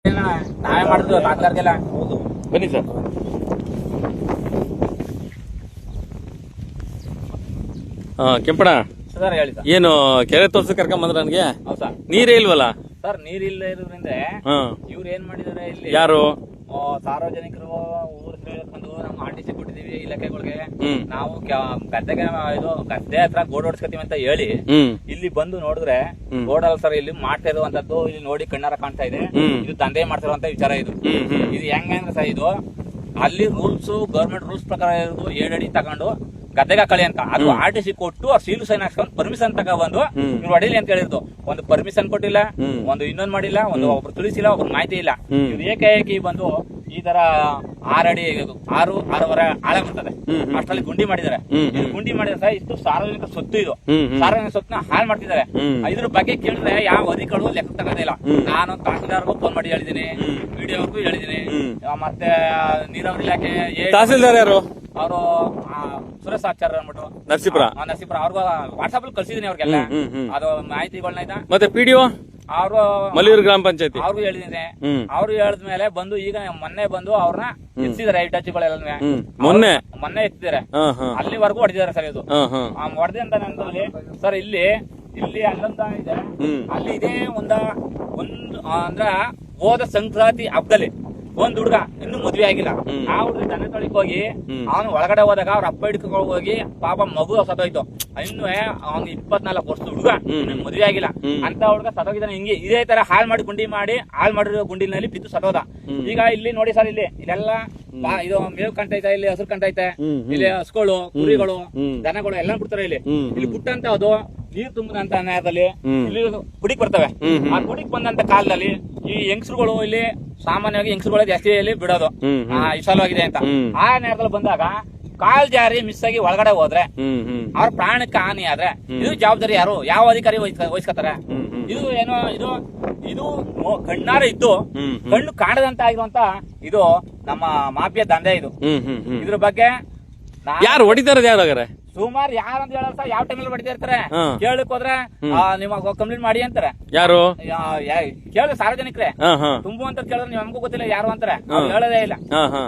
ನಾವೇ ಮಾಡಿದ್ವಿ ತಾತ್ಕಾಲಿಗೆಲ್ಲ. ಬನ್ನಿ ಸರ್. ಕೆಂಪಣ ಸರ್ ಹೇಳಿ ಸರ್. ಏನು ಕೆರೆ ತೋರ್ಸ ಕರ್ಕೊಂಡ್ ಬಂದ್ರ ನನಗೆ? ಹೌದು ಸರ್. ನೀರೇ ಇಲ್ವಲ್ಲ ಸರ್ ನೀರಿಲ್ಲ ಇರೋದ್ರಿಂದ ಇವ್ರು ಏನ್ ಮಾಡಿದಾರೆ ಇಲ್ಲಿ ಯಾರು ಸಾರ್ವಜನಿಕರು ಊರ್ ಬಂದು ನಮ್ಮ ಆರ್ಟಿಸಿ ಕೊಟ್ಟಿದೀವಿ ಇಲಾಖೆಗಳಿಗೆ, ಹ್ಮ್ ನಾವು ಗದ್ದೆಗೆ ಇದು ಗದ್ದೆ ಹತ್ರ ಗೋಡ್ ಹೊಡ್ಸ್ಕೊತೀವಿ ಅಂತ ಹೇಳಿ ಹ್ಮ್ ಇಲ್ಲಿ ಬಂದು ನೋಡಿದ್ರೆ ಗೋಡಲ್ಲ ಸರ್, ಇಲ್ಲಿ ಮಾಡ್ತಾ ಇರುವಂತದ್ದು ಇಲ್ಲಿ ನೋಡಿ ಕಣ್ಣಾರ ಕಾಣ್ತಾ ಇದೆ. ಇದು ದಂಧೆ ಮಾಡ್ತಿರುವಂತ ವಿಚಾರ ಇದು. ಇದು ಹೆಂಗಂದ್ರೆ ಸರ್, ಇದು ಅಲ್ಲಿ ರೂಲ್ಸ್ ಗವರ್ಮೆಂಟ್ ರೂಲ್ಸ್ ಪ್ರಕಾರ ಇರೋದು 7 ಅಡಿ ತಗೊಂಡು ಗದ್ದೆಗೆ ಕಳಿ ಅಂತ, ಅದು ಆರ್ಟಿಸಿ ಕೊಟ್ಟು ಆ ಸೀಲು ಸೈನ್ ಹಾಕ್ಸ್ಕೊಂಡು ಪರ್ಮಿಷನ್ ತಗೊಂಡ್ಬಂದು ಇವ್ರು ಹೊಡಿಲಿ ಅಂತ ಹೇಳಿದ್ರು. ಒಂದು ಪರ್ಮಿಷನ್ ಕೊಟ್ಟಿಲ್ಲ, ಒಂದು ಇನ್ನೊಂದ್ ಮಾಡಿಲ್ಲ, ಒಂದು ಒಬ್ರು ತಿಳಿಸಿಲ್ಲ, ಒಬ್ರು ಮಾಹಿತಿ ಇಲ್ಲ. ಇವ್ರು ಏಕಾಏಕಿ ಬಂದು ಈ ತರ 6 ಅಡಿ 6.5 ಆಳ ಬರ್ತದೆ ಅಷ್ಟರಲ್ಲಿ ಗುಂಡಿ ಮಾಡಿದ್ದಾರೆ. ಇದು ಗುಂಡಿ ಮಾಡಿದ್ರೆ ಸರ್, ಇಷ್ಟು ಸಾರ್ವಜನಿಕ ಸೊತ್ತು, ಇದು ಸಾರ್ವಜನಿಕ ಸೊತ್ತನ್ನ ಹಾಳು ಮಾಡ್ತಿದ್ದಾರೆ. ಇದ್ರ ಬಗ್ಗೆ ಕೇಳಿದ್ರೆ ಯಾವ ಅಧಿಕಾರಿಗಳು ಲೆಕ್ಕ ತಗೋದಿಲ್ಲ. ನಾನು ತಹಸೀಲ್ದಾರ್ಗೂ ಫೋನ್ ಮಾಡಿ ಹೇಳಿದೀನಿ, ವಿಡಿಯೋಗೂ ಹೇಳಿದೀನಿ, ಮತ್ತೆ ನೀರಾವರಿ ಇಲಾಖೆ ತಹಸೀಲ್ದಾರ್ ಯಾರು ಅವರು ಸುರೇಶ್ ಆಚಾರ್ಯ ಅಂದ್ಬಿಟ್ಟು ನರಸೀಪುರ ಅವ್ರಿಗೂ ವಾಟ್ಸ್ಆಪ್ ಅಲ್ಲಿ ಕಳ್ಸಿದೀನಿ ಅವ್ರಿಗೆಲ್ಲ ಅದು ಮಾಹಿತಿಗಳನ್ನ. ಮತ್ತೆ ಪಿಡಿಒ ಅವರು ಮಲ್ಲಿಯೂರು ಗ್ರಾಮ ಪಂಚಾಯತಿ ಅವ್ರಿಗೂ ಹೇಳಿದೀನಿ. ಅವ್ರು ಹೇಳಿದ್ಮೇಲೆ ಬಂದು ಈಗ ಮೊನ್ನೆ ಬಂದು ಅವ್ರನ್ನ ಎತ್ತಿದ್ದಾರೆ. ಟಚ್ಗಳೆಲ್ಲ ಮೊನ್ನೆ ಎತ್ತಿದ್ದಾರೆ, ಅಲ್ಲಿವರೆಗೂ ಹೊಡೆದಿದ್ದಾರೆ ಸರ್. ಇದು ಹೊಡೆದಿ ಅಂತ ನಂತಲ್ಲಿ ಸರ್, ಇಲ್ಲಿ ಅಲ್ಲೊಂದ ಇದೆ, ಅಲ್ಲಿ ಇದೇ ಒಂದು ಅಂದ್ರ ಹೋದ ಸಂಕ್ರಾಂತಿ ಹಬ್ಬದಲ್ಲಿ ಒಂದ್ ಹುಡುಗ ಇನ್ನು ಮದ್ವೆ ಆಗಿಲ್ಲ. ಆ ಹುಡುಗ ದನ ತೊಳಿಕ್ ಹೋಗಿ ಅವನು ಒಳಗಡೆ ಹೋದಾಗ ಅವ್ರ ಅಪ್ಪ ಹಿಡ್ಕೊಂಡು ಹೋಗಿ ಪಾಪ ಮಗು ಸತ್ತೋಯ್ತು. ಇನ್ನು ಅವ್ನ್ 24 ವರ್ಷದ ಹುಡುಗ, ಮದ್ವೆ ಆಗಿಲ್ಲ ಅಂತ ಹುಡುಗ ಸತ್ತೋಗಿದ್ದಾನೆ. ಹಿಂಗೆ ಇದೇ ತರ ಹಾಳು ಮಾಡಿರೋ ಗುಂಡಿನಲ್ಲಿ ಬಿದ್ದು ಸತ್ತೋದ. ಈಗ ಇಲ್ಲಿ ನೋಡಿ ಸರ್, ಇಲ್ಲೆಲ್ಲ ಇದು ಮೇವು ಕಾಣ್ತೈತೆ, ಇಲ್ಲಿ ಹಸಿರು ಕಾಣ್ತೈತೆ, ಇಲ್ಲಿ ಹಸುಗಳು, ಕುರಿಗಳು, ದನಗಳು ಎಲ್ಲ ಬಿಡ್ತಾರೆ. ಇಲ್ಲಿ ಬಿಟ್ಟಂತ ಅದು ನೀರು ತುಂಬಿದಂತ ನೇರದಲ್ಲಿ ಇಲ್ಲಿ ಗುಡಿಗೆ ಬರ್ತವೆ. ಆ ಗುಡಿಗೆ ಬಂದಂತ ಕಾಲದಲ್ಲಿ ಈ ಹೆಂಗಸರುಗಳು ಇಲ್ಲಿ ಸಾಮಾನ್ಯವಾಗಿ ಹೆಂಗಸರುಗಳೇ ಜಾಸ್ತಿ ಇಲ್ಲಿ ಬಿಡೋದು ವಿಶಾಲವಾಗಿದೆ ಅಂತ. ಆ ನೇರದಲ್ಲಿ ಬಂದಾಗ ಕಾಲ್ ಜಾರಿ ಮಿಸ್ ಆಗಿ ಒಳಗಡೆ ಹೋದ್ರೆ ಅವ್ರ ಪ್ರಾಣಕ್ಕೆ ಹಾನಿ ಆದ್ರೆ ಇದು ಜವಾಬ್ದಾರಿ ಯಾರು, ಯಾವ ಅಧಿಕಾರಿ ವಹಿಸ್ಕೊತಾರೆ? ಇದು ಏನೋ ಇದು ಕಣ್ಣಾರ ಇದ್ದು ಕಣ್ಣು ಕಾಣದಂತ ಆಗಿರುವಂತ ಇದು ನಮ್ಮ ಮಾಫಿಯಾ ದಂಧೆ. ಇದು ಇದ್ರ ಬಗ್ಗೆ ಯಾರು ಹೊಡಿತಾರ ಯಾರಾಗಾರೆ ಸುಮಾರು ಯಾರಂತ ಹೇಳಲ್ಲ ಸರ್, ಯಾವ ಟೈಮಲ್ಲಿ ಹೊಡಿತಾ ಇರ್ತಾರೆ. ಕೇಳಕ್ ಹೋದ್ರೆ ನಿಮಗೆ ಕಂಪ್ಲೇಂಟ್ ಮಾಡಿ ಅಂತಾರೆ. ಯಾರು ಕೇಳಿದ್ರೆ ಸಾರ್ವಜನಿಕರೇ ತುಂಬುವಂತ ಕೇಳಿದ್ರೆ ನಮಗೂ ಗೊತ್ತಿಲ್ಲ ಯಾರು ಅಂತಾರೆ, ಹೇಳೋದೇ ಇಲ್ಲ.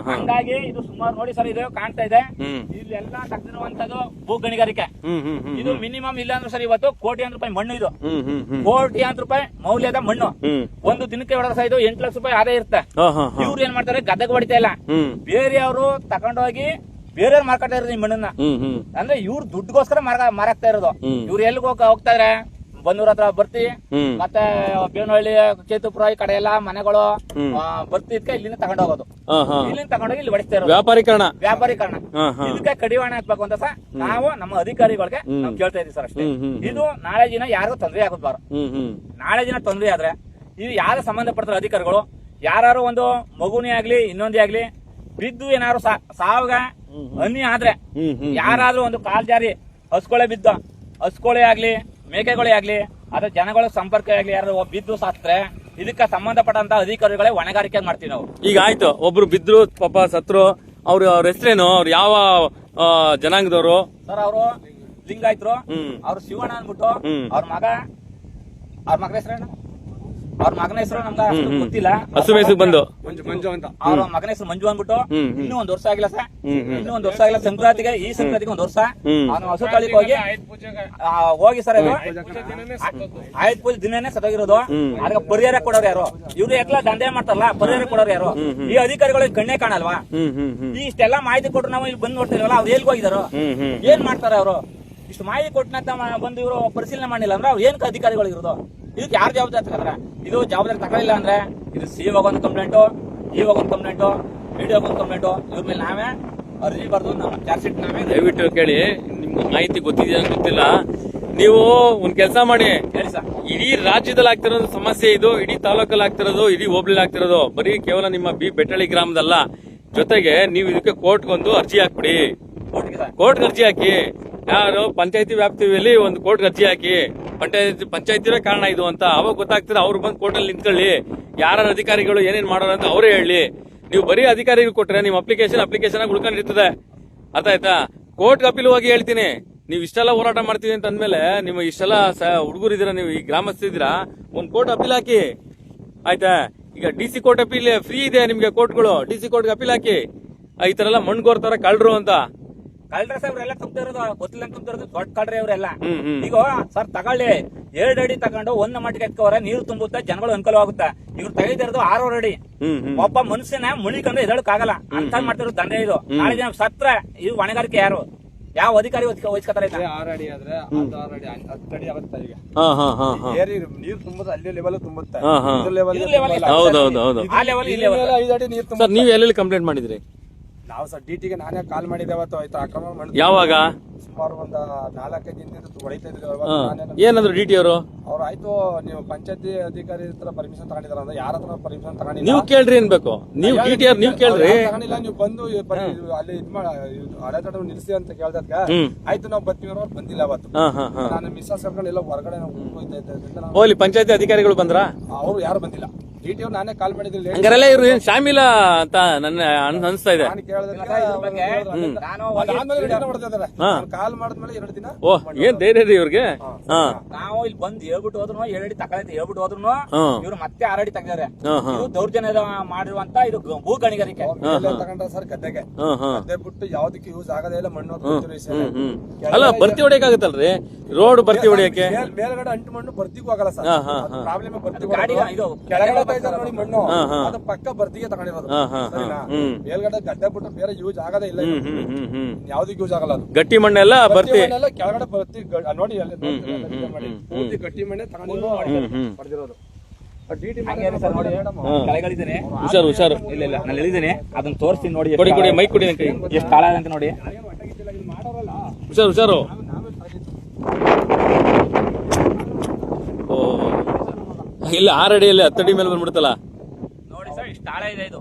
ಹಂಗಾಗಿ ಇದು ಸುಮಾರು ನೋಡಿ ಸರ್, ಇದು ಕಾಣ್ತಾ ಇದೆ. ಇಲ್ಲೆಲ್ಲ ತಗ್ದಿರುವಂತದ್ದು ಭೂ ಗಣಿಗಾರಿಕೆ. ಇದು ಮಿನಿಮಮ್ ಇಲ್ಲ ಅಂದ್ರೆ ಸರ್, ಇವತ್ತು ಕೋಟ್ಯಾಂತರ ರೂಪಾಯಿ ಮಣ್ಣು, ಇದು ಕೋಟ್ಯಾಂತರ ರೂಪಾಯಿ ಮೌಲ್ಯದ ಮಣ್ಣು. ಒಂದು ದಿನಕ್ಕೆ ಹೊಡೆದ್ರೆ ಸರ್, ಇದು 8 ಲಕ್ಷ ರೂಪಾಯಿ ಆದಾಯ ಇರುತ್ತೆ. ಇವ್ರು ಏನ್ ಮಾಡ್ತಾರೆ, ಗದ್ದೆಗೆ ಹೊಡಿತಾ ಇಲ್ಲ, ಬೇರೆಯವರು ತಗೊಂಡೋಗಿ ಬೇರೆಯವ್ರು ಮಾರ್ಕೊತಾ ಇರೋದು ಈ ಮಣ್ಣನ್ನ. ಅಂದ್ರೆ ಇವ್ರು ದುಡ್ಡುಗೋಸ್ಕರ ಮಾರಾಕ್ತಾ ಇರೋದು. ಇವ್ರು ಎಲ್ಲಿಗೆ ಹೋಗ್ತಾ ಇದ್ರೆ ಬನ್ನೂರ್ ಹತ್ರ ಬರ್ತಿ, ಮತ್ತೆ ಬೇವನಹಳ್ಳಿ, ಚೇತುಪುರ ಈ ಕಡೆ ಎಲ್ಲ ಮನೆಗಳು ಬರ್ತಿ, ಇದಕ್ಕೆ ಇಲ್ಲಿಂದ ತಗೊಂಡೋಗೋದು. ಇಲ್ಲಿಂದ ತಗೊಂಡೋಗಿ ಇಲ್ಲಿ ಹೊಡಿಸ್ತಾ ಇರೋದು ವ್ಯಾಪಾರೀಕರಣ. ಇದಕ್ಕೆ ಕಡಿವಾಣ ಹಾಕ್ಬೇಕು ಅಂತ ಸರ್ ನಾವು ನಮ್ಮ ಅಧಿಕಾರಿಗಳಿಗೆ ನಾವು ಕೇಳ್ತಾ ಇದೀವಿ ಸರ್, ಅಷ್ಟೇ. ಇದು ನಾಳೆ ದಿನ ಯಾರಿಗೂ ತೊಂದರೆ ಆಗಬಾರ್ದು. ನಾಳೆ ದಿನ ತೊಂದರೆ ಆದ್ರೆ ಇದು ಯಾರ ಸಂಬಂಧಪಡ್ತಾರೆ ಅಧಿಕಾರಿಗಳು, ಯಾರು ಒಂದು ಮಗುನೇ ಆಗ್ಲಿ ಇನ್ನೊಂದೇ ಆಗ್ಲಿ ಬಿದ್ದು ಏನಾದ್ರು ಸಾವಾಗ ಹನಿ ಆದ್ರೆ, ಯಾರಾದ್ರೂ ಒಂದು ಕಾಲ್ ಜಾರಿ ಹಸ್ಕೊಳೆ ಬಿದ್ದ, ಹಸ್ಕೊಳೆ ಆಗ್ಲಿ ಮೇಕೆಗಳೇ ಆಗ್ಲಿ ಅದ್ರ ಜನಗಳ ಸಂಪರ್ಕ ಆಗ್ಲಿ ಯಾರು ಬಿದ್ದು ಸಾತ್ರೆ ಇದಕ್ಕೆ ಸಂಬಂಧಪಟ್ಟಂತ ಅಧಿಕಾರಿಗಳೇ ಹೊಣೆಗಾರಿಕೆ ಮಾಡ್ತೀವಿ ನಾವು. ಈಗ ಆಯ್ತು, ಒಬ್ರು ಬಿದ್ರು ಪಾಪ ಸತ್ರು, ಅವ್ರ ಹೆಸರೇನು, ಅವ್ರು ಯಾವ ಜನಾಂಗದವರು ಸರ್? ಅವರು ಲಿಂಗಾಯತರು. ಅವ್ರು ಶಿವಣ್ಣ ಅಂದ್ಬಿಟ್ಟು ಅವ್ರ ಮಗನ ಹೆಸರೇನು? ಅವ್ರ ಮಗನ ಹೆಸರು ನಮ್ಗೆ ಗೊತ್ತಿಲ್ಲ. ಹಸು ಮೇಸು ಬಂದು ಅವ್ರ ಮಗನ ಹೆಸರು ಮಂಜು ಅಂದ್ಬಿಟ್ಟು ಇನ್ನೂ 1 ವರ್ಷ ಆಗಿಲ್ಲ ಸರ್, ಇನ್ನೂ 1 ವರ್ಷ ಆಗಿಲ್ಲ. ಸಂಕ್ರಾಂತಿಗೆ 1 ವರ್ಷ ಅವನು ಹಸು ತಳಿಗೆ ಹೋಗಿ ಸರ್, ಆಯುಧ ಪೂಜೆ ದಿನನೇ ಸತ್ತೋಗಿರೋದು. ಅದಕ್ಕೆ ಪರಿಹಾರ ಕೊಡೋರು ಯಾರು? ಇವ್ರು ಎಕ್ಲ ದಂಧೆ ಮಾಡ್ತಾರಲ್ಲ, ಪರಿಹಾರ ಕೊಡೋರು ಯಾರು? ಈ ಅಧಿಕಾರಿಗಳಿಗೆ ಕಣ್ಣೇ ಕಾಣಲ್ವಾ? ಇಷ್ಟೆಲ್ಲ ಮಾಹಿತಿ ಕೊಟ್ರು ನಾವು ಇಲ್ಲಿ ಬಂದು ನೋಡ್ತಿರಲ್ಲ, ಅವ್ರು ಎಲ್ಗೆ ಹೋಗಿದಾರೋ, ಏನ್ ಮಾಡ್ತಾರೆ ಅವರು? ಇಷ್ಟು ಮಾಹಿತಿ ಕೊಟ್ಟನಂತ ಬಂದು ಇವರು ಪರಿಶೀಲನೆ ಮಾಡಿಲ್ಲ ಅಂದ್ರೆ ಅವ್ರು ಏನಕ್ಕೆ ಅಧಿಕಾರಿಗಳು ಇರೋದು? ಇದಕ್ಕೆ ಯಾರು ಜವಾಬ್ದಾರಿ ತಗೊಂಡ್ರೆ? ಇದು ಜವಾಬ್ದಾರಿ ತಗೊಳ್ಳಿಲ್ಲ ಅಂದ್ರೆ ಇದು ಸಿಇಒ ಒಂದು ಕಂಪ್ಲೇಂಟು, ಇಒ ಒಂದು ಕಂಪ್ಲೇಂಟು, ವಿಡಿಯೋ ಒಂದು ಕಂಪ್ಲೇಂಟು, ಇವ್ರ ಮೇಲೆ ನಾವೇ ಅರ್ಜಿ ಬರ್ದು ಚಾರ್ಜ್ ಶೀಟ್ ನಾವೇ. ದಯವಿಟ್ಟು ಕೇಳಿ, ನಿಮ್ಗೆ ಮಾಹಿತಿ ಗೊತ್ತಿದೆಯಾ ಗೊತ್ತಿಲ್ಲ, ನೀವು ಒಂದ್ ಕೆಲಸ ಮಾಡಿ ಹೇಳಿ ಸರ್. ಇಡೀ ರಾಜ್ಯದಲ್ಲಿ ಆಗ್ತಿರೋದು ಸಮಸ್ಯೆ ಇದು, ಇಡೀ ತಾಲೂಕಲ್ಲಿ ಆಗ್ತಿರೋದು, ಇಡೀ ಹೋಬಳಿ ಆಗ್ತಿರೋದು, ಬರೀ ಕೇವಲ ನಿಮ್ಮ ಬೆಟ್ಟಳ್ಳಿ ಗ್ರಾಮದಲ್ಲ. ಜೊತೆಗೆ ನೀವು ಇದಕ್ಕೆ ಕೋರ್ಟ್ಗೊಂದು ಅರ್ಜಿ ಹಾಕ್ಬಿಡಿ. ಕೋರ್ಟ್ ಅರ್ಜಿ ಹಾಕಿ, ಯಾರು ಪಂಚಾಯತಿ ವ್ಯಾಪ್ತಿಯಲ್ಲಿ ಒಂದು ಕೋರ್ಟ್ ಅರ್ಜಿ ಹಾಕಿ, ಪಂಚಾಯತಿರೇ ಕಾರಣ ಇದು ಅಂತ ಅವಾಗ ಗೊತ್ತಾಗ್ತದೆ. ಅವ್ರು ಬಂದು ಕೋರ್ಟಲ್ಲಿ ನಿಂತ್ಕೊಳ್ಳಿ, ಯಾರ ಅಧಿಕಾರಿಗಳು ಏನೇನ್ ಮಾಡೋರು ಅಂತ ಅವರೇ ಹೇಳಿ. ನೀವು ಬರೀ ಅಧಿಕಾರಿಗಳು ಕೊಟ್ರೆ ನಿಮ್ಮ ಅಪ್ಲಿಕೇಶನ್ ಆಗಿ ಉಳ್ಕೊಂಡಿರ್ತದೆ. ಅರ್ಥ ಆಯ್ತಾ? ಕೋರ್ಟ್ ಅಪೀಲ್ ಹೋಗಿ ಹೇಳ್ತೀನಿ, ನೀವು ಇಷ್ಟೆಲ್ಲ ಹೋರಾಟ ಮಾಡ್ತೀವಿ ಅಂತ ಅಂದ್ಮೇಲೆ, ನಿಮ್ಮ ಇಷ್ಟೆಲ್ಲ ಹುಡುಗರು ಇದೀರಾ, ನೀವು ಈ ಗ್ರಾಮಸ್ಥರಿದ್ದೀರಾ, ಒಂದು ಕೋರ್ಟ್ ಅಪೀಲ್ ಹಾಕಿ, ಆಯ್ತಾ? ಈಗ DC ಕೋರ್ಟ್ ಅಪೀಲ್ ಫ್ರೀ ಇದೆ ನಿಮ್ಗೆ ಕೋರ್ಟ್ಗಳು. DC ಕೋರ್ಟ್ಗೆ ಅಪೀಲ್ ಹಾಕಿ ಈ ತರ ಎಲ್ಲ ಮಣ್ಣು ಕೋರ್ತಾರ ಕಳ್ರು ಅಂತ. ಕಳ್ರ ಸಾಹೇಬ್ರೆಲ್ಲ ತುಂಬ್ತಿರೋದು ಗೊತ್ತಿಲ್ಲ ತುಂಬ್ತಿರೋದು ದೊಡ್ಡ ಕಳ್ರೆ ಇವರೆಲ್ಲ. ಈಗ ಸರ್ ತಗೊಳ್ಳಿ 2 ಅಡಿ ತಗೊಂಡು 1 ಮಟ್ಟಿಗೆ ಎತ್ಕೋರೆ ನೀರು ತುಂಬುತ್ತೆ, ಜನಗಳು ಅನುಕೂಲವಾಗುತ್ತೆ. ಇವ್ರು ತೆಗೆದಿರೋದು 6 ಅಡಿ. ಒಬ್ಬ ಮನುಷ್ಯನ ಮುಳಿಕೊಂಡು ಎದಳಕ್ ಆಗಲ್ಲ ಅಂತ ಮಾಡ್ತಿರೋದು ದಂಧೆ ಇದು. ನಾಳೆ ದಿನ ಸತ್ರ ಇದು ಹೊಣೆಗಾರಿಕೆ ಯಾರು? ಯಾವ ಅಧಿಕಾರಿ ವಹಿಸ್ಕೊತಾರೆ? 6 ಅಡಿ ಆದ್ರೆ 6 ಅಡಿ 10 ಅಡಿ ಆಗುತ್ತೆ ಈಗ. ನೀರು ತುಂಬುತ್ತೆ, ಅಲ್ಲಿ ಲೆವೆಲ್ ತುಂಬುತ್ತೆ. ಹೌದೌದು. ಆ ಲೆವೆಲ್ ಈ ಲೆವೆಲ್ 5 ಅಡಿ ನೀರು ಸರ್ ನೀವ್ ಎಲ್ಲೆಲ್ಲಿ ಕಂಪ್ಲೇಂಟ್ ಮಾಡಿದ್ರಿ? ನಾವು ಸರ್ ಡಿಟಿಗೆ ನಾನೇ ಕಾಲ್ ಮಾಡಿದ್ದೆ ಅವತ್ತು. ಆಯ್ತು ಅಕ್ರಮ ಮಾಡಿದ್ರು. ಯಾವಾಗ? ಸುಮಾರು ಒಂದು 4-5 ದಿನದಿಂದ ಹೊಡಿತಾ ಇದ್ರು. ಏನಂದ್ರು DT ಅವರು? ಅವ್ರು ಆಯ್ತು ನೀವು ಪಂಚಾಯತಿ ಅಧಿಕಾರಿ ಹತ್ರ ಪರ್ಮಿಷನ್ ತಗೊಂಡಿದ್ರ ಅಂದ್ರೆ ಯಾರ ಹತ್ರ ಪರ್ಮಿಷನ್ ತಗೊಂಡಿಲ್ಲ. ನೀವು ಕೇಳ್ರಿ ಅನ್ಬೇಕು. ನೀವು DT ಅವ್ರು ನೀವು ಕೇಳ್ರಿ. ತಗೊಂಡಿಲ್ಲ, ನೀವು ಬಂದು ಅಲ್ಲಿ ಅಡೆತಡೆ ನಿಲ್ಸಿ ಅಂತ ಕೇಳ್ದಕ್ಕ ಆಯ್ತು ನಾವು ಬರ್ತೀವಿ ಅವ್ರು ಬಂದಿಲ್ಲ ಅವತ್ತು. ನಾನು ಮಿಸ್ಸಸ್ ಕರ್ಕೊಂಡು ಎಲ್ಲ ಹೊರಗಡೆ ಹೋಗ್ತಾ ಇದ್ದೆ. ಓಲಿ ಪಂಚಾಯತಿ ಅಧಿಕಾರಿಗಳು ಬಂದ್ರ? ಅವ್ರು ಯಾರು ಬಂದಿಲ್ಲ. ಡಿಟಿ ಅವ್ರು ನಾನೇ ಕಾಲ್ ಮಾಡಿದ್ರಿ. ಹಂಗಾರೆಲ್ಲ ಇವ್ರು ಏನ್ ಶಾಮಿಲ ಅಂತ ನನ್ನ ಅನ್ಸ್ತಾ ಇದೆ. ನಾನು ಕೇಳಿದ್ರೆ ಕಾಲ್ ಮಾಡಿದ್ಮೇಲೆ 2 ದಿನ. ಓಹ್ ಏನ್ ಧೈರ್ಯ ರೀ ಇವ್ರಿಗೆ. ನಾವು ಇಲ್ಲಿ ಬಂದು ಹೇಳ್ಬಿಟ್ಟು ಹೋದ್ರು 7 ಅಡಿ ತಗೊಳೈತೆ ಹೇಳ್ಬಿಟ್ಟು ಹೋದ್ರು ಇವ್ರು ಮತ್ತೆ 6 ಅಡಿ ತೆಗ್ದಾರೆ. ಇದು ದೌರ್ಜನ್ಯ ಮಾಡಿರುವಂತ ಇದು ಭೂ ಗಣಿಗಾರಿಕೆ. ತಗೊಂಡ್ರ ಸರ್ ಗದ್ದೆಗೆ ಗದ್ದೆ ಬಿಟ್ಟು ಯಾವ್ದಕ್ಕೆ ಯೂಸ್ ಆಗದೇ ಇಲ್ಲ ಮಣ್ಣು. ಅಲ್ಲ ಭರ್ತಿ ಹೊಡಿಯಕಾಗತ್ತಲ್ರಿ ರೋಡ್ ಭರ್ತಿ ಹೊಡಿಯಕ್ಕೆ? ಮೇಲ್ಗಡೆ ಅಂಟು ಮಣ್ಣು ಭರ್ತಿಗೂ ಆಗಲ್ಲ ಸರ್. ಪ್ರಾಬ್ಲಮ್ ಗಾಡಿ ಇದು ಕೆಳಗಡೆ ನೋಡಿ ಮಣ್ಣು ಅದು ಪಕ್ಕ ಭರ್ತಿಗೆ ತಗೊಂಡಿರೋದು. ಮೇಲ್ಗಡೆ ಗದ್ದೆ ಬಿಟ್ಟು ಬೇರೆ ಯೂಸ್ ಆಗದೇ ಇಲ್ಲ. ಯಾವ್ದಕ್ಕೆ ಯೂಸ್ ಆಗಲ್ಲ ಅದು. ಗಟ್ಟಿ ಮಣ್ಣೆಲ್ಲ ಭರ್ತಿ ಕೆಳಗಡೆ ಭರ್ತಿ ನೋಡಿ ಪೂರ್ತಿ ಗಟ್ಟಿ ಮಣ್ಣೆ ತಗೊಂಡಿರೋ ಹೊಡೆದಿರೋದು. ಕೆಳಗಳಿದ್ದೇನೆ ಹುಷಾರು. ಇಲ್ಲ ನಾನು ಹೇಳಿದ್ದೇನೆ ಅದನ್ನ ತೋರಿಸ್ತೀನಿ ನೋಡಿ. ಕೊಡಿ ಮೈಕ್ ಕೊಡಿ ಎಷ್ಟು ಹಾಳ ಅಂತ ನೋಡಿ. ಹುಷಾರು. ಓ ಇಲ್ಲ 6 ಅಡಿಯಲ್ಲಿ 10 ಅಡಿ ಮೇಲೆ ಬಂದ್ಬಿಡ್ತಲ್ಲ ನೋಡಿ ಸರ್. ಇಷ್ಟ ಹಾಳ ಇದೆ ಇದು.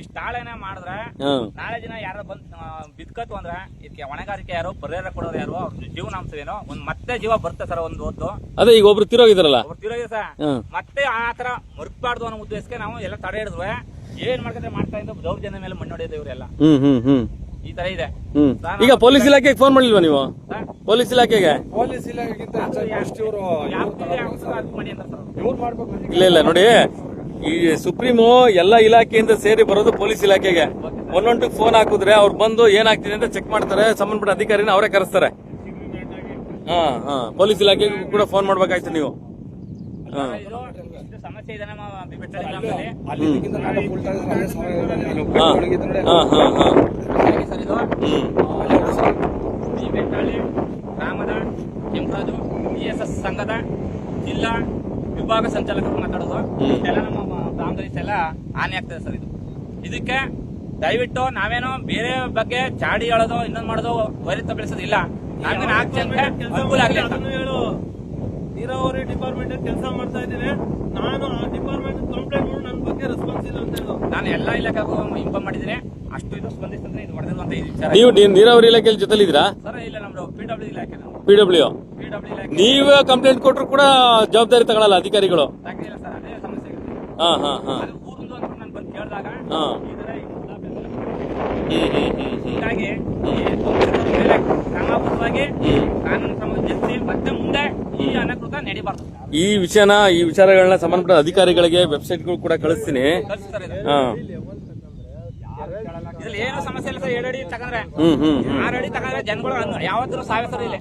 ಇಷ್ಟ ಹಾಳನ ಮಾಡಿದ್ರೆ ನಾಳೆ ದಿನ ಯಾರು ಬಂದ್ ಬಿದ್ಕತ್ತು ಅಂದ್ರೆ ಇದಕ್ಕೆ ಹೊಣೆಗಾರಿಕೆ ಯಾರು, ಪರಿಹಾರ ಕೊಡೋರು ಯಾರು, ಅವ್ರ ಜೀವನಾಂಶವೇನೋ ಒಂದ್ ಮತ್ತೆ ಜೀವ ಬರುತ್ತೆ ಸರ್. ಒಂದು ಹೊತ್ತು ಅದೇ ಈಗ ಒಬ್ರು ತಿರೋಗಿದಾರಲ್ಲ, ತಿರೋಗಿದೆ ಸರ್. ಮತ್ತೆ ಆತರ ಮರುಪಾಡ್ದು ಅನ್ನೋ ಉದ್ದೇಶಕ್ಕೆ ನಾವು ಎಲ್ಲ ತಡೆ ಹಿಡಿದ್ವಿ. ಏನ್ ಮಾಡ್ಕೊಂಡ್ರೆ ಮಾಡ್ತಾ ಇದ್ದು ದೌರ್ಜನ್ಯ ಮೇಲೆ ಮಣ್ಣು ಹೊಡೆಯೋದು ಇವರೆಲ್ಲ ಈ ತರ ಇದೆ. ಈಗ ಪೊಲೀಸ್ ಇಲಾಖೆಗೆ ಫೋನ್ ಮಾಡಿಲ್ವಾ ನೀವು? ಪೊಲೀಸ್ ಇಲಾಖೆಗೆ ಇಲ್ಲ ನೋಡಿ. ಈ ಸುಪ್ರೀಮು ಎಲ್ಲ ಇಲಾಖೆಯಿಂದ ಸೇರಿ ಬರೋದು ಪೊಲೀಸ್ ಇಲಾಖೆಗೆ. 112 ಫೋನ್ ಹಾಕಿದ್ರೆ ಅವ್ರು ಬಂದು ಏನಾಗ್ತಿದೆ ಅಂತ ಚೆಕ್ ಮಾಡ್ತಾರೆ. ಸಂಬಂಧಪಟ್ಟ ಅಧಿಕಾರಿನ ಅವರೇ ಕರೆಸ್ತಾರೆ. ಪೊಲೀಸ್ ಇಲಾಖೆಗೂ ಕೂಡ ಫೋನ್ ಮಾಡ್ಬೇಕಾಯ್ತು ನೀವು. ಸಮಸ್ಯೆ ಇದೆ ನಮ್ಮ ಗ್ರಾಮದ ಕೆಂಪರಾಜು ESS ಸಂಘದ ಜಿಲ್ಲಾ ವಿಭಾಗ ಸಂಚಾಲಕರು ಮಾತಾಡೋದು. ಎಲ್ಲ ನಮ್ಮ ಗ್ರಾಮದಲ್ಲಿ ಎಲ್ಲ ಹಾನಿ ಆಗ್ತದೆ ಸರ್. ಇದಕ್ಕೆ ದಯವಿಟ್ಟು ನಾವೇನೋ ಬೇರೆ ಬಗ್ಗೆ ಚಾಡಿ ಹೇಳೋದು ಇನ್ನೊಂದು ಮಾಡೋದು ವೈರತ್ವ ಬೆಳೆಸೋದಿಲ್ಲ. ನಮ್ಗೆ 4 ಜನಕ್ಕೆ ಅನುಕೂಲ ಆಗಲಿ ಅಂತ. ನೀರಾವರಿ ಡಿಪಾರ್ಟ್ಮೆಂಟ್ ಕೆಲಸ ಮಾಡ್ತಾ ಇದ್ದೀನಿ ನಾನು. ಆ ಡಿಪಾರ್ಟ್ಮೆಂಟ್ ಕಂಪ್ಲೇಂಟ್ ಮಾಡಿ ನನ್ನ ಬಗ್ಗೆ ರೆಸ್ಪಾನ್ಸ್ ಇಲ್ಲ ಅಂತ ಹೇಳೋದು. ನಾನು ಎಲ್ಲಾ ಇಲಾಖೆಗೂ ಇನ್ಫಾರ್ಮ್ ಮಾಡಿದ್ದೀನಿ. ಅಷ್ಟು ಇದು ಸ್ಪಂದಿಸ್ತಂದ್ರೆ ಇದು ಹೊಡೆದಿರುವಂತ ವಿಚಾರ. ನೀವು ನೀರಾವರಿ ಇಲಾಖೆಯಲ್ಲಿ ಜೊತೆಲಿದ್ದೀರಾ? ಸರ್ ಇಲ್ಲ, ನಮ್ದು PW ಇಲಾಖೆ. PW ನೀವು ಕಂಪ್ಲೇಂಟ್ ಕೊಟ್ಟರು ಕೂಡ ಜವಾಬ್ದಾರಿ ತಗೊಳ್ಳಲ್ಲ ಅಧಿಕಾರಿಗಳು. ತಗೊಂಡಿಲ್ಲ ಸರ್, ಅದೇ ಸಮಸ್ಯೆ. ಊರಿಂದು ಅಂತ ನಾನು ಬಂದು ಕೇಳಿದಾಗ ಹೀಗಾಗಿ ಕ್ರಮಬದ್ಧವಾಗಿ ಕಾನೂನು ಕ್ರಮ ಜರುಗಿಸಿ ಮತ್ತೆ ಮುಂದೆ ಈ ಅನಕೃತ ನಡೀಬಾರ್ದು. ಈ ವಿಚಾರಗಳನ್ನ ಸಂಬಂಧಪಟ್ಟ ಅಧಿಕಾರಿಗಳಿಗೆ ವೆಬ್ಸೈಟ್ಗಳು ಕೂಡ ಕಳಿಸ್ತೀನಿ. ಇದ್ರಲ್ಲಿ ಏನು ಸಮಸ್ಯೆ ಇಲ್ಲ ಸರ್. 7 ಅಡಿ ತಗೊಂಡ್ರೆ 6 ಅಡಿ ತಗೊಂಡ್ರೆ ಜನಗಳು ಯಾವತ್ತೂ ಸಾವೇ ಸರ್. ಇಲ್ಲಿ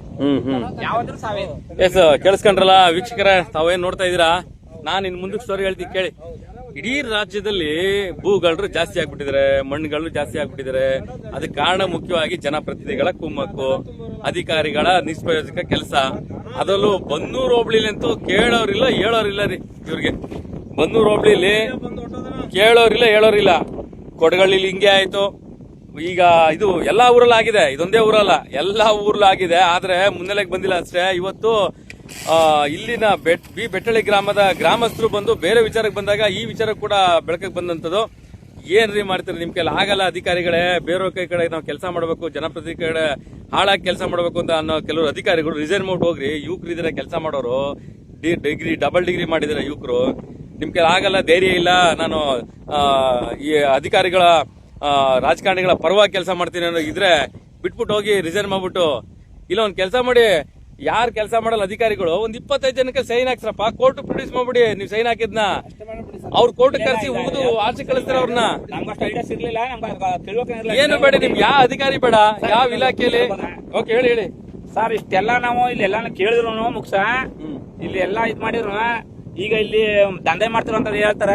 ಯಾವತ್ತೂ ಸಾವೇ. ಎಸ್ ಕೇಳಿಸ್ಕೊಂಡ್ರಲ್ಲ ವೀಕ್ಷಕರ, ತಾವೇನ್ ನೋಡ್ತಾ ಇದೀರಾ. ನಾನು ಇನ್ ಮುಂದಕ್ಕೆ ಸ್ಟೋರಿ ಹೇಳ್ತೀನಿ ಕೇಳಿ. ಇಡೀ ರಾಜ್ಯದಲ್ಲಿ ಭೂಗಳರು ಜಾಸ್ತಿ ಆಗ್ಬಿಟ್ಟಿದ್ದಾರೆ, ಮಣ್ಣುಗಳು ಜಾಸ್ತಿ ಆಗ್ಬಿಟ್ಟಿದ್ದಾರೆ. ಅದಕ್ಕೆ ಕಾರಣ ಮುಖ್ಯವಾಗಿ ಜನಪ್ರತಿನಿಧಿಗಳ ಕುಮ್ಮಕ್ಕು, ಅಧಿಕಾರಿಗಳ ನಿಷ್ಪ್ರಯೋಜಕ ಕೆಲಸ. ಅದರಲ್ಲೂ ಬನ್ನೂರು ಹೋಬಳಿಲಂತೂ ಕೇಳೋರಿಲ್ಲ ಹೇಳೋರಿಲ್ಲ ರೀ. ಇವ್ರಿಗೆ ಬನ್ನೂರು ಹೋಬಳಿಲಿ ಕೇಳೋರಿಲ್ಲ ಹೇಳೋರಿಲ್ಲ. ಕೊಡಗಳ್ಳಿಲಿ ಹಿಂಗೆ ಆಯ್ತು. ಈಗ ಇದು ಎಲ್ಲಾ ಊರಲ್ಲ ಆಗಿದೆ, ಇದೊಂದೇ ಊರಲ್ಲ, ಎಲ್ಲಾ ಊರ್ಲೂ ಆಗಿದೆ. ಆದ್ರೆ ಮುನ್ನೆಲೆಗೆ ಬಂದಿಲ್ಲ ಅಷ್ಟೇ. ಇವತ್ತು ಇಲ್ಲಿನ ಬೆಟ್ಟಳಿ ಗ್ರಾಮದ ಗ್ರಾಮಸ್ಥರು ಬಂದು ಬೇರೆ ವಿಚಾರಕ್ಕೆ ಬಂದಾಗ ಈ ವಿಚಾರ ಕೂಡ ಬೆಳಕಿಗೆ ಬಂದಂತದ್ದು. ಏನ್ರಿ ಮಾಡ್ತೀರಿ, ನಿಮ್ ಕೈಲಿ ಆಗಲ್ಲ ಅಧಿಕಾರಿಗಳೇ. ಬೇರೆಯವ್ರ ಕೈ ಕಡೆ ನಾವು ಕೆಲಸ ಮಾಡಬೇಕು, ಜನಪ್ರತಿನಿಧಿ ಕಡೆ ಹಾಳಾಗಿ ಕೆಲಸ ಮಾಡಬೇಕು ಅಂತ ಅನ್ನೋ ಕೆಲವರು ಅಧಿಕಾರಿಗಳು ರಿಸೈನ್ ಮಾಡಿ ಹೋಗ್ರಿ. ಯುವಕರು ಇದ್ರೆ ಕೆಲಸ ಮಾಡೋರು, ಡಬಲ್ ಡಿಗ್ರಿ ಮಾಡಿದಾರೆ ಯುವಕರು. ನಿಮ್ ಕೈಲಿ ಆಗಲ್ಲ, ಧೈರ್ಯ ಇಲ್ಲ, ನಾನು ಈ ಅಧಿಕಾರಿಗಳ ರಾಜಕಾರಣಿಗಳ ಪರವಾಗಿ ಕೆಲಸ ಮಾಡ್ತೀನಿ ಅನ್ನೋ ಇದ್ರೆ ಬಿಟ್ಬಿಟ್ಟು ಹೋಗಿ ರಿಸೈನ್ ಮಾಡ್ಬಿಟ್ಟು ಇಲ್ಲ ಒಂದ್ ಕೆಲಸ ಮಾಡಿ, ಯಾರು ಕೆಲಸ ಮಾಡಲ್ಲ ಅಧಿಕಾರಿಗಳು ಒಂದ್ 25 ಜನಕ್ಕೆ ಸೈನ್ ಹಾಕ್ಸ್ರಪ್ಪ, ಕೋರ್ಟ್ ಪ್ರೊಡ್ಯೂಸ್ ಮಾಡ್ಬಿಡಿ ನೀವು ಸೈನ್ ಹಾಕಿದ್ನ, ಅವ್ರ ಕೋರ್ಟ್ ಕರೆಸಿ ಉಗಿದು ಆಚೆ ಕಳಿಸ್ತಾರೆ ಅವ್ರನ್ನ. ನಮ್ಗಷ್ಟು ಐಡಿಯಾಸ್ ಇರ್ಲಿಲ್ಲ, ನಮ್ಗೆ ತಿಳುವಳಿಕೆ ಏನು ಬೇಡ ನಿಮ್ಗೆ, ಯಾವ ಅಧಿಕಾರಿ ಬೇಡ, ಯಾವ ಇಲಾಖೆಯಲ್ಲಿ. ಓಕೆ, ಹೇಳಿ. ಸರ್ ಇಷ್ಟೆಲ್ಲ ನಾವು ಇಲ್ಲೆಲ್ಲ ಕೇಳಿದ್ರು ಮುಗ್ಸ ಇಲ್ಲಿ ಎಲ್ಲಾ ಇದ್ ಮಾಡಿದ್ರು, ಈಗ ಇಲ್ಲಿ ದಂಧೆ ಮಾಡ್ತಿರೋ ಅಂತ ಹೇಳ್ತಾರೆ.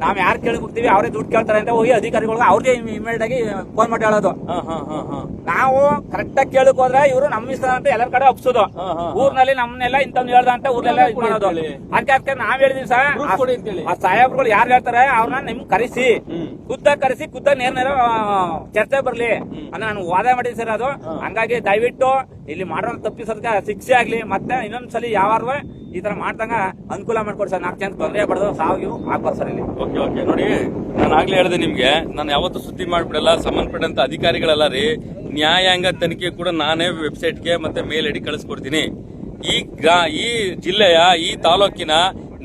ನಾವ್ ಯಾರು ಕೇಳಿ ಹೋಗ್ತೀವಿ ಅವ್ರೇ ದುಡ್ಡು ಕೇಳ್ತಾರೆ ಅಂತ ಹೋಗಿ ಅಧಿಕಾರಿಗಳು ಅವ್ರಿಗೆ ಇಮಿಡಿಯೇಟ್ ಆಗಿ ಫೋನ್ ಮಾಡಿ ಹೇಳೋದು. ನಾವು ಕರೆಕ್ಟ್ ಆಗಿ ಕೇಳಕ್ ಹೋದ್ರೆ ಇವರು ನಮ್ಮ ಇಷ್ಟ ಅಂತ ಎಲ್ಲರ ಕಡೆ ಒಪ್ಸೋದು. ಊರ್ನಲ್ಲಿ ನಮ್ಮನ್ನೆಲ್ಲ ಇಂಥವ್ನು ಹೇಳ್ದ ಅಂತ ಊರ್ನೆಲ್ಲ ಇದ್ ಮಾಡೋದು. ಅದಕ್ಕೆ ನಾವ್ ಹೇಳಿದ್ವಿ ಸರ್, ಆ ಸಾಹೇಬ್ರುಗಳು ಯಾರು ಹೇಳ್ತಾರೆ ಅವ್ರನ್ನ ನಿಮ್ ಕರೆಸಿ, ಖುದ್ದಾಗಿ ಕರೆಸಿ, ಖುದ್ದಾಗಿ ನೇರ ಚರ್ಚೆ ಬರ್ಲಿ ಅಂತ ನಾನು ವಾದ ಮಾಡಿದ್ವಿ ಸರ್. ಅದು ಹಂಗಾಗಿ ದಯವಿಟ್ಟು ಇಲ್ಲಿ ಮಾಡೋ ತಪ್ಪಿಸೋದಕ್ಕೆ ಶಿಕ್ಷೆ ಆಗ್ಲಿ, ಮತ್ತೆ ಇನ್ನೊಂದ್ಸಲಿ ಯಾವಾರು ಈ ತರ ಮಾಡ್ದಂಗ ಅನುಕೂಲ ಮಾಡ್ಕೊಡಿ ಸರ್. 4 ಜನ ತೊಂದರೆ ಪಡೆದು ಸಾವಿಗೆ ಆಗ್ಬಾರ್ದು ಸರ್ ಇಲ್ಲಿ. ಓಕೆ ನೋಡಿ, ನಾನು ಆಗ್ಲೇ ಹೇಳಿದೆ ನಿಮ್ಗೆ, ನಾನು ಯಾವತ್ತೂ ಸುದ್ದಿ ಮಾಡ್ಬಿಡಲ್ಲ. ಸಂಬಂಧಪಟ್ಟಂತ ಅಧಿಕಾರಿಗಳೆಲ್ಲ ರೀ, ನ್ಯಾಯಾಂಗ ತನಿಖೆ ಕೂಡ ನಾನೇ ವೆಬ್ಸೈಟ್ಗೆ ಮತ್ತೆ ಮೇಲ್ ಐಡಿ ಕಳಿಸ್ಕೊಡ್ತೀನಿ. ಈ ಜಿಲ್ಲೆಯ ಈ ತಾಲೂಕಿನ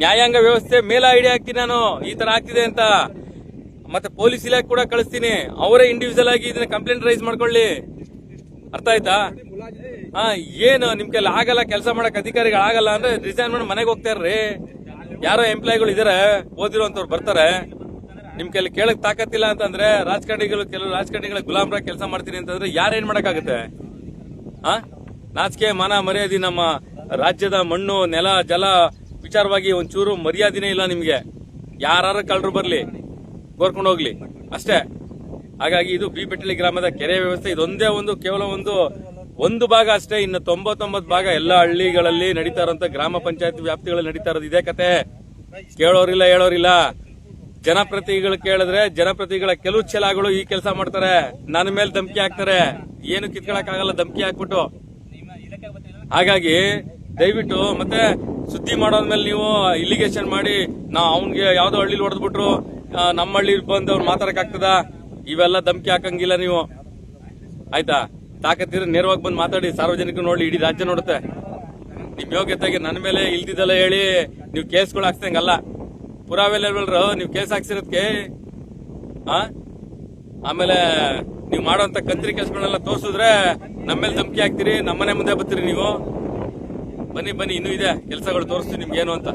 ನ್ಯಾಯಾಂಗ ವ್ಯವಸ್ಥೆ ಮೇಲ್ ಐಡಿ ಹಾಕ್ತೀನಿ ನಾನು, ಈ ತರ ಆಗ್ತಿದೆ ಅಂತ. ಮತ್ತೆ ಪೊಲೀಸ್ ಇಲಾಖೆ ಕೂಡ ಕಳಿಸ್ತೀನಿ, ಅವರೇ ಇಂಡಿವಿಜುವಲ್ ಆಗಿ ಇದನ್ನ ಕಂಪ್ಲೇಂಟ್ ರೈಸ್ ಮಾಡ್ಕೊಳ್ಳಿ. ಅರ್ಥ ಆಯ್ತಾ? ಏನು ನಿಮ್ ಕೈಲಿ ಆಗಲ್ಲ, ಕೆಲಸ ಮಾಡಕ್ ಅಧಿಕಾರಿಗಳಾಗಲ್ಲ ಅಂದ್ರೆ ರಿಸೈನ್ ಮಾಡಿ ಮನೆಗೆ ಹೋಗ್ತಾರ್ರಿ. ಯಾರೋ ಎಂಪ್ಲಾಯಿಗಳು ಇದಾರೆ, ಓದಿರುವಂತವ್ರು ಬರ್ತಾರೆ. ನಿಮ್ ಕೈಲಿ ಕೇಳಕ್ ತಾಕತ್ತಿಲ್ಲ ಅಂತಂದ್ರೆ ರಾಜಕಾರಣಿಗಳು, ಕೆಲವು ರಾಜಕಾರಣಿಗಳ ಗುಲಾಮ್ರ ಕೆಲಸ ಮಾಡ್ತೀನಿ ಅಂತಂದ್ರೆ ಯಾರೇನ್ ಮಾಡಕ್ಕಾಗತ್ತೆ? ನಾಚಿಕೆ ಮಾನ ಮರ್ಯಾದೆ, ನಮ್ಮ ರಾಜ್ಯದ ಮಣ್ಣು ನೆಲ ಜಲ ವಿಚಾರವಾಗಿ ಒಂಚೂರು ಮರ್ಯಾದಿನೇ ಇಲ್ಲ ನಿಮ್ಗೆ. ಯಾರ ಕಳ್ಳರು ಬರ್ಲಿ, ಕೋರ್ಕೊಂಡು ಹೋಗ್ಲಿ ಅಷ್ಟೇ. ಹಾಗಾಗಿ ಇದು ಬಿ ಬೆಟ್ಟಳ್ಳಿ ಗ್ರಾಮದ ಕೆರೆ ವ್ಯವಸ್ಥೆ ಇದೊಂದೇ ಕೇವಲ ಒಂದು ಭಾಗ ಅಷ್ಟೇ. ಇನ್ನು 99 ಭಾಗ ಎಲ್ಲ ಹಳ್ಳಿಗಳಲ್ಲಿ ನಡೀತಾ ಇರೋಂತ ಗ್ರಾಮ ಪಂಚಾಯತ್ ವ್ಯಾಪ್ತಿಗಳಲ್ಲಿ ನಡೀತಾ ಇರೋದು ಇದೇ ಕತೆ. ಕೇಳೋರಿಲ್ಲ, ಹೇಳೋರಿಲ್ಲ. ಜನಪ್ರತಿನಿಧಿಗಳು ಕೇಳಿದ್ರೆ ಜನಪ್ರತಿನಿಧಿಗಳ ಕೆಲವು ಛಲಗಳು ಈ ಕೆಲಸ ಮಾಡ್ತಾರೆ, ನನ್ನ ಮೇಲೆ ಧಮಕಿ ಹಾಕ್ತಾರೆ. ಏನು ಕಿತ್ಕೊಳಕ್ ಆಗಲ್ಲ ಧಮಕಿ ಹಾಕ್ಬಿಟ್ಟು. ಹಾಗಾಗಿ ದಯವಿಟ್ಟು ಮತ್ತೆ ಸುದ್ದಿ ಮಾಡೋದ್ಮೇಲೆ ನೀವು ಇಲಿಗೇಷನ್ ಮಾಡಿ ಅವ್ನಿಗೆ ಯಾವ್ದೋ ಹಳ್ಳಿಲಿ ಹೊಡೆದ್ಬಿಟ್ರು ನಮ್ಮ ಹಳ್ಳಿ ಬಂದು ಅವ್ರು ಮಾತಾಡಕ್ ಆಗ್ತದ? ಇವೆಲ್ಲ ಧಮಕಿ ಹಾಕಂಗಿಲ್ಲ ನೀವು, ಆಯ್ತಾ? ತಾಕತ್ತಿದ್ರೆ ನೇರವಾಗಿ ಬಂದು ಮಾತಾಡಿ, ಸಾರ್ವಜನಿಕರು ನೋಡಿ, ಇಡೀ ರಾಜ್ಯ ನೋಡುತ್ತೆ. ನಿಮ್ ಯೋಗ್ಯತೆಗೆ ನನ್ನ ಮೇಲೆ ಇಲ್ದಿದ್ದಲ್ಲ ಹೇಳಿ ನೀವು ಕೇಸ್ಗಳು ಹಾಕ್ಸಂಗಲ್ಲ. ಪುರಾವೆ ಲೆವೆಲ್ರು ನೀವು ಕೇಸ್ ಹಾಕ್ಸಿರೋದಕ್ಕೆ ಆಮೇಲೆ ನೀವು ಮಾಡೋಂತ ಕಂತ್ರಿ ಕೆಲಸಗಳನ್ನೆಲ್ಲ ತೋರಿಸಿದ್ರೆ ನಮ್ಮ ಮೇಲೆ ಧಮಕಿ ಹಾಕ್ತೀರಿ, ನಮ್ಮನೆ ಮುಂದೆ ಬರ್ತೀರಿ ನೀವು. ಬನ್ನಿ ಇನ್ನೂ ಇದೆ ಕೆಲಸಗಳು, ತೋರಿಸ್ತೀವಿ ನಿಮ್ಗೇನು ಅಂತ.